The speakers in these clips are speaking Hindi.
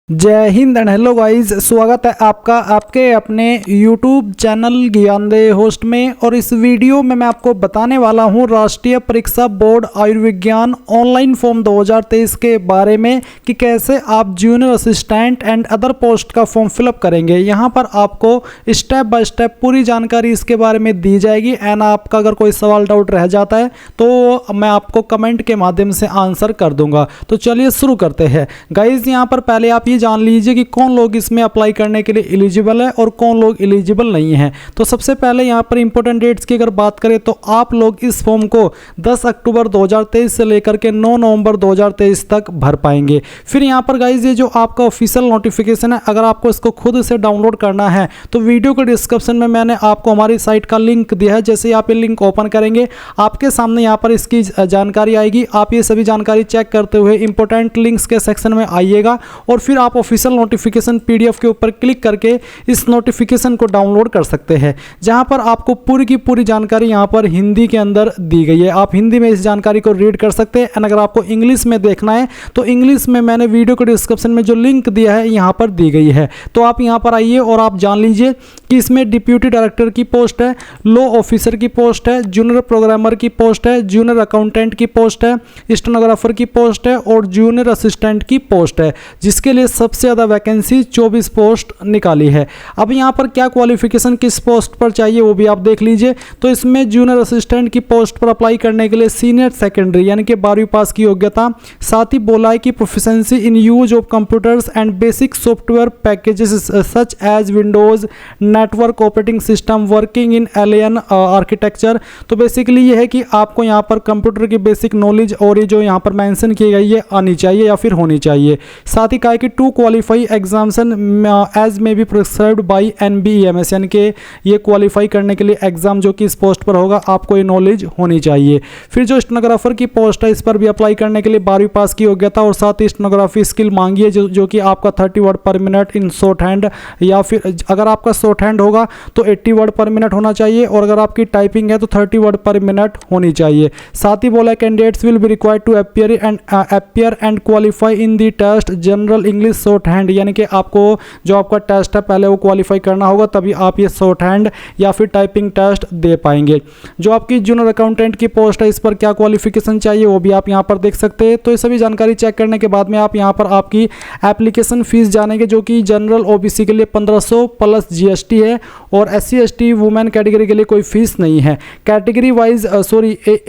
जय हिंद एंड हेलो गाइस, स्वागत है आपका आपके अपने YouTube चैनल ज्ञानदेह होस्ट में। और इस वीडियो में मैं आपको बताने वाला हूं राष्ट्रीय परीक्षा बोर्ड आयुर्विज्ञान ऑनलाइन फॉर्म 2023 के बारे में कि कैसे आप junior assistant and other post का फॉर्म फिलअप करेंगे। यहां पर आपको स्टेप बाय स्टेप पूरी जानकारी इसके बारे में दी जाएगी। एंड आपका अगर कोई सवाल डाउट रह जाता है तो मैं आपको कमेंट के माध्यम से आंसर कर दूंगा। तो चलिए शुरू करते हैं गाइज। यहाँ पर पहले आप जान लीजिए कि कौन लोग इसमें अप्लाई करने के लिए एलिजिबल है और कौन लोग एलिजिबल नहीं है। तो सबसे पहले यहाँ पर इंपॉर्टेंट डेट्स की अगर बात करें तो आप लोग इस फॉर्म को 10 अक्टूबर 2023 से लेकर के 9 नवंबर 2023 तक भर पाएंगे। फिर यहाँ पर गाइज ये जो आपका ऑफिशियल नोटिफिकेशन है, अगर आपको इसको खुद से डाउनलोड करना है तो वीडियो के डिस्क्रिप्शन में मैंने आपको हमारी साइट का लिंक दिया है। जैसे आप ये लिंक ओपन करेंगे आपके सामने यहाँ पर इसकी जानकारी आएगी। आप ये सभी जानकारी चेक करते हुए इंपॉर्टेंट लिंक्स के सेक्शन में आइएगा और फिर आप ऑफिशियल नोटिफिकेशन पीडीएफ के ऊपर क्लिक करके इस नोटिफिकेशन को डाउनलोड कर सकते हैं, जहां पर आपको पूरी की पूरी जानकारी यहां पर हिंदी के अंदर दी गई है। आप हिंदी में इस जानकारी को रीड कर सकते हैं। एंड अगर आपको इंग्लिश में देखना है तो इंग्लिश में मैंने वीडियो के डिस्क्रिप्शन में जो लिंक दिया है यहां पर दी गई है। तो आप यहां पर आइए और आप जान लीजिए कि इसमें डिप्यूटी डायरेक्टर की पोस्ट है, लॉ ऑफिसर की पोस्ट है, जूनियर प्रोग्रामर की पोस्ट है, जूनियर अकाउंटेंट की पोस्ट है, स्टेनोग्राफर की पोस्ट है और जूनियर असिस्टेंट की पोस्ट है, जिसके लिए सबसे ज़्यादा वैकेंसी 24 पोस्ट निकाली है। अब यहाँ पर क्या क्वालिफिकेशन किस पोस्ट पर चाहिए वो भी आप देख लीजिए। तो इसमें जूनियर असिस्टेंट की पोस्ट पर अप्लाई करने के लिए सीनियर सेकेंडरी यानी कि 12वीं पास की योग्यता, साथ ही बोला है कि proficiency in use of computers and basic software packages such as Windows, network operating system, working in alien architecture. तो बेसिकली ये है कि आपको यहाँ पर कंप्यूटर की बेसिक नॉलेज और ये जो यहाँ पर मेंशन की गई है आनी चाहिए या फिर होनी चाहिए। साथ ही कहा कि to qualify examination as may be prescribed by NBEMS, यानी कि ये क्वालिफाई करने के लिए एग्जाम जो कि इस पोस्ट पर होगा आपको ये नॉलेज होनी चाहिए। फिर जो स्टेनोग्राफर की पोस्ट है इस पर भी अप्लाई करने के लिए 12वीं पास की योग्यता और साथ ही स्टेनोग्राफी स्किल मांगी है जो कि आपका 30 वर्ड पर मिनट इन शॉर्ट हैंड, या फिर अगर आपका शॉर्ट हैंड होगा तो 80 वर्ड पर मिनट होना चाहिए और अगर आपकी टाइपिंग है तो 30 वर्ड पर मिनट होनी चाहिए। साथ ही बोला candidates will be required to appear and qualify in the test general English shorthand, यानी कि आपको जो आपका टेस्ट है पहले वो क्वालिफाई करना होगा तभी आप ये शॉर्ट हैंड या फिर टाइपिंग टेस्ट दे पाएंगे। जो आपकी जूनियर अकाउंटेंट की पोस्ट है इस पर क्या क्वालिफिकेशन चाहिए वो भी आप यहाँ पर देख सकते हैं। तो ये सभी जानकारी चेक करने के बाद में आप यहाँ पर आपकी एप्लीकेशन फीस जानेंगे, जो कि जनरल OBC के लिए 1500 प्लस GST है और SC ST वुमेन कैटेगरी के लिए कोई फीस नहीं है। Category wise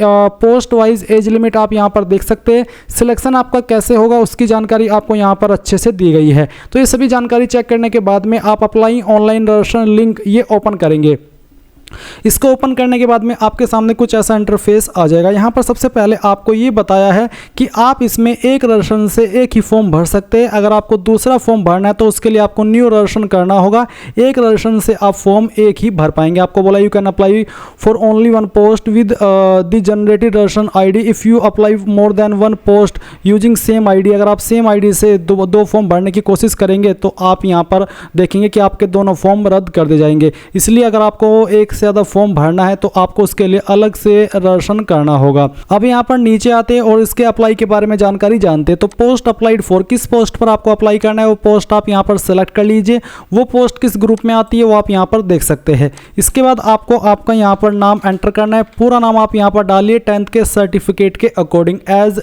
post wise age limit आप यहाँ पर देख सकते हैं। सिलेक्शन आपका कैसे होगा उसकी जानकारी आपको यहाँ पर अच्छे से दी गई है। तो ये सभी जानकारी चेक करने के बाद में आप अप्लाई ऑनलाइन रजिस्ट्रेशन लिंक ये ओपन करेंगे। इसको ओपन करने के बाद में आपके सामने कुछ ऐसा इंटरफेस आ जाएगा। यहाँ पर सबसे पहले आपको ये बताया है कि आप इसमें एक रजिस्ट्रेशन से एक ही फॉर्म भर सकते हैं। अगर आपको दूसरा फॉर्म भरना है तो उसके लिए आपको न्यू रजिस्ट्रेशन करना होगा। एक रजिस्ट्रेशन से आप फॉर्म एक ही भर पाएंगे। आपको बोला you can apply for only one post with the generated registration ID if you apply more than one post using same ID। अगर आप सेम ID से दो फॉर्म भरने की कोशिश करेंगे तो आप यहाँ पर देखेंगे कि आपके दोनों फॉर्म रद्द कर दिए जाएंगे। इसलिए अगर आपको एक ज़्यादा फॉर्म भरना है तो आपको उसके लिए अलग से रजिस्ट्रेशन करना होगा। अब यहाँ पर नीचे आते हैं और इसके अप्लाई के बारे में जानकारी जानते हैं। तो पोस्ट अप्लाइड फॉर, किस पोस्ट पर आपको अप्लाई करना है वो पोस्ट आप यहाँ पर सेलेक्ट कर लीजिए। वो पोस्ट किस ग्रुप में आती है वो आप यहाँ पर देख सकते हैं। इसके बाद आपको आपका यहाँ पर नाम एंटर करना है। पूरा नाम आप यहाँ पर डालिए 10th के सर्टिफिकेट के अकॉर्डिंग एज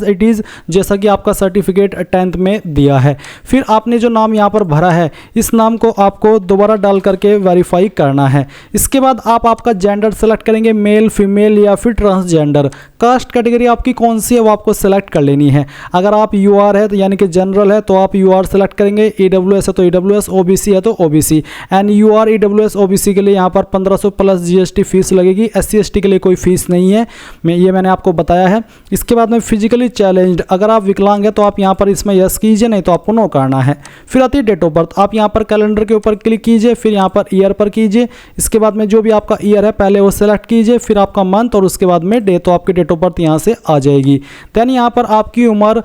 इट इज़, जैसा कि आपका सर्टिफिकेट 10th में दिया है। फिर आपने जो नाम यहाँ पर भरा है इस नाम को आपको दोबारा डाल करके वेरीफाई करना है। इसके बाद आप आपका जेंडर सेलेक्ट करेंगे, मेल फीमेल या फिर ट्रांसजेंडर। कास्ट कैटेगरी आपकी कौन सी है वो आपको सेलेक्ट कर लेनी है। अगर आप UR है तो यानी कि जनरल है तो आप UR सेलेक्ट करेंगे, EWS है तो EWS, OBC है तो OBC। And UR EWS OBC के लिए यहाँ पर 1500 प्लस GST फीस लगेगी। SC ST के लिए कोई फीस नहीं है, मैंने आपको बताया है। इसके बाद में फिजिकली चैलेंज्ड, अगर आप विकलांग है तो आप यहाँ पर इसमें यस कीजिए, नहीं तो आपको नो करना है। फिर आती है डेट ऑफ बर्थ, आप यहाँ पर कैलेंडर के ऊपर क्लिक कीजिए, फिर यहाँ पर ईयर पर कीजिए। इसके बाद में जो भी आपका ईयर है पहले वो सेलेक्ट कीजिए, फिर आपका मंथ और उसके बाद में डे, तो आपकी डेट ऑफ बर्थ यहाँ से आ जाएगी। देन यहाँ पर आपकी उम्र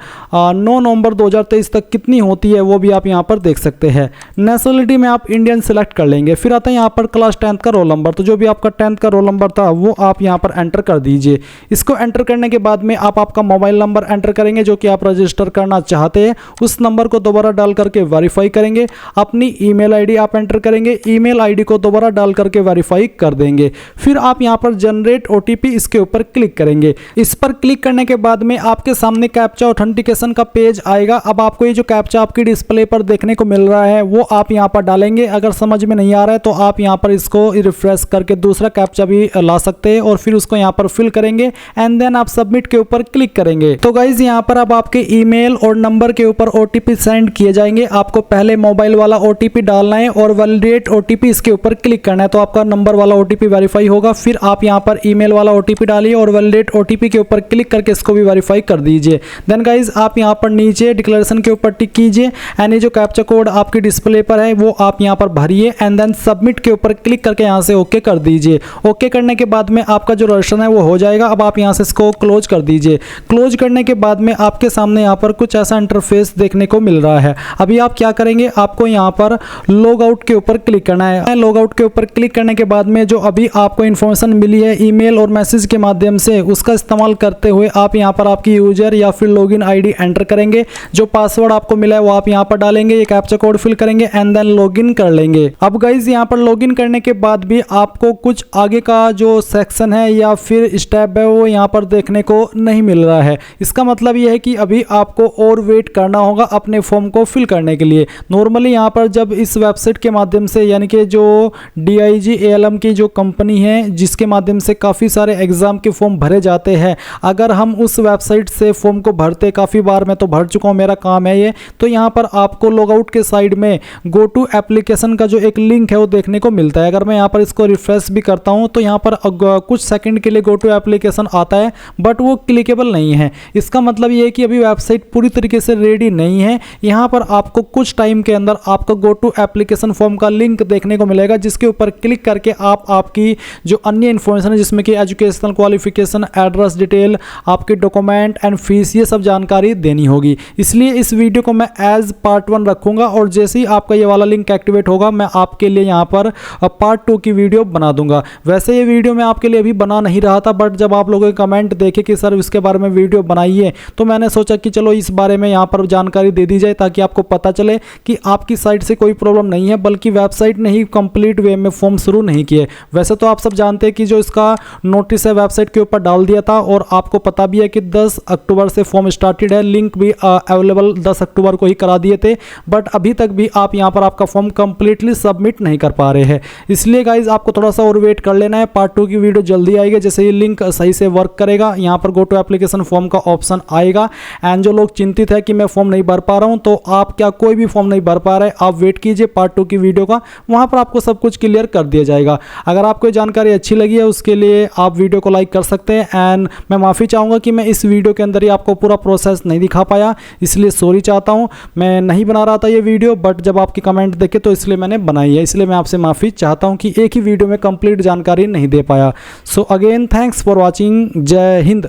9 नवंबर 2023 तक कितनी होती है वो भी आप यहाँ पर देख सकते हैं। नेशनलिटी में आप इंडियन सेलेक्ट कर लेंगे। फिर आता है यहाँ पर क्लास 10th का रोल नंबर, तो जो भी आपका 10th का रोल नंबर था वो आप यहाँ पर एंटर कर दीजिए। इसको एंटर करने के बाद में आप आपका मोबाइल नंबर एंटर करेंगे जो कि आप रजिस्टर करना चाहते हैं, उस नंबर को दोबारा डाल करके वेरीफाई करेंगे। अपनी ईमेल आईडी आप एंटर करेंगे, ईमेल आईडी को दोबारा डाल करके वेरीफाई कर देंगे। फिर आप यहाँ पर जनरेट ओटीपी, इसके ऊपर क्लिक करेंगे। इस पर क्लिक करने के बाद में आपके सामने कैप्चा ऑथेंटिकेशन का पेज आएगा। अब आपको ये जो कैप्चा आपकी डिस्प्ले पर देखने को मिल रहा है वो आप यहाँ पर डालेंगे। अगर समझ में नहीं आ रहा है तो आप यहाँ पर इसको रिफ्रेश करके दूसरा कैप्चा भी ला सकते हैं और फिर उसको यहाँ पर फिल करेंगे एंड देन आप सबमिट के ऊपर क्लिक करेंगे। तो गाइज यहाँ पर अब आपके ईमेल और नंबर के ऊपर ओटीपी सेंड किए जाएंगे। आपको पहले मोबाइल वाला ओटीपी डालना है और वैलिडेट ओटीपी इसके ऊपर क्लिक करना है, तो आपका नंबर वाला ओटीपी वेरीफाई होगा। फिर आप यहाँ पर ईमेल वाला ओटीपी डालिए और वैलिडेट ओटीपी के ऊपर क्लिक करके इसको भी वेरीफाई कर दीजिए। देन गाइज आप यहाँ पर नीचे डिक्लेरेशन के ऊपर टिक कीजिए एंड ये जो कैप्चा कोड आपकी डिस्प्ले पर है वो आप यहाँ पर भरिए एंड देन सबमिट के ऊपर क्लिक करके यहाँ से ओके कर दीजिए। ओके करने के बाद में आपका जो रजिस्ट्रेशन है वो हो जाएगा। अब आप यहाँ से इसको क्लोज कर दीजिए। क्लोज करने के बाद में आपके सामने यहाँ पर कुछ ऐसा इंटरफेस देखने को मिल रहा है। अभी आप क्या करेंगे, आपको यहाँ पर लॉग आउट के ऊपर क्लिक करना है। लॉग आउट के ऊपर क्लिक करने के बाद में जो अभी आपको इन्फॉर्मेशन मिली है ईमेल और मैसेज के माध्यम से, उसका इस्तेमाल करते हुए आप यहाँ पर आपकी यूजर या फिर लॉगिन आईडी एंटर करेंगे। जो पासवर्ड आपको मिला है वो आप यहाँ पर डालेंगे, ये कैप्चा कोड फिल करेंगे एंड देन लॉगिन कर लेंगे। अब गाइज यहाँ पर लॉगिन करने के बाद भी आपको कुछ आगे का जो सेक्शन है या फिर स्टेप है वो यहाँ पर देखने को नहीं मिल रहा है। इसका मतलब ये है कि अभी आपको और वेट करना होगा अपने फॉर्म को फिल करने के लिए। नॉर्मली यहाँ पर जब इस वेबसाइट के माध्यम से, यानी कि जो DIG ALM की जो कंपनी है जिसके माध्यम से काफ़ी सारे एग्जाम के फॉर्म भरे जाते हैं, अगर हम उस वेबसाइट से फॉर्म को भरते, काफ़ी बार मैं तो भर चुका हूँ, मेरा काम है ये, तो यहाँ पर आपको लॉग आउट के साइड में गो टू एप्लीकेशन का जो एक लिंक है वो देखने को मिलता है। अगर मैं यहाँ पर इसको रिफ्रेश भी करता हूँ तो यहाँ पर कुछ सेकंड के लिए गो टू एप्लीकेशन आता है बट वो क्लिकेबल नहीं है। इसका मतलब ये है कि अभी वेबसाइट पूरी तरीके से रेडी नहीं है। यहाँ पर आपको कुछ टाइम के अंदर आपको गो टू एप्लीकेशन फॉर्म का लिंक देखने को मिलेगा जिसके ऊपर क्लिक करके आप आपकी जो अन्य इन्फॉर्मेशन है जिसमें कि एजुकेशनल क्वालिफिकेशन, एड्रेस डिटेल, आपके डॉक्यूमेंट एंड फीस, ये सब जानकारी देनी होगी। इसलिए इस वीडियो को मैं एज पार्ट 1 रखूंगा और जैसे ही आपका ये वाला लिंक एक्टिवेट होगा मैं आपके लिए यहाँ पर पार्ट 2 की वीडियो बना दूंगा। वैसे ये वीडियो मैं आपके लिए अभी बना नहीं रहा था, बट जब आप लोगों के कमेंट देखे कि सर इसके बारे में वीडियो बनाइए, तो मैंने सोचा कि चलो इस बारे में यहाँ पर जानकारी दे दी जाए ताकि आपको पता चले कि आपकी साइट से कोई प्रॉब्लम नहीं है, बल्कि वेबसाइट ने ही कंप्लीट वे में फॉर्म शुरू नहीं किए। वैसे तो आप सब जानते हैं कि जो इसका नोटिस है वेबसाइट के ऊपर डाल दिया था और आपको पता भी है कि 10 अक्टूबर से फॉर्म स्टार्टेड है, लिंक भी अवेलेबल 10 अक्टूबर को ही करा दिए थे, बट अभी तक भी आप यहाँ पर आपका फॉर्म कंप्लीटली सबमिट नहीं कर पा रहे हैं। इसलिए गाइज आपको थोड़ा सा और वेट कर लेना है। पार्ट 2 की वीडियो जल्दी आएगी, जैसे ये लिंक सही से वर्क करेगा यहाँ पर गो टू एप्लीकेशन फॉर्म का ऑप्शन आएगा। एंड जो लोग चिंतित है कि मैं फॉर्म नहीं भर पा रहा हूँ, तो आप क्या कोई भी फॉर्म नहीं भर पा रहे, आप वेट कीजिए पार्ट 2 की वीडियो का, वहाँ पर आपको सब कुछ क्लियर कर दिया जाएगा। अगर आपको जानकारी अच्छी लगी है उसके लिए आप वीडियो को लाइक कर सकते हैं। एंड मैं माफ़ी चाहूँगा कि मैं इस वीडियो के अंदर ही आपको पूरा प्रोसेस नहीं दिखा पाया, इसलिए सॉरी चाहता हूँ। मैं नहीं बना रहा था ये वीडियो, बट जब आपकी कमेंट देखे तो इसलिए मैंने बनाई है। इसलिए मैं आपसे माफ़ी चाहता हूँ कि एक ही वीडियो में कंप्लीट जानकारी नहीं दे पाया। So again thanks for watching. जय हिंद।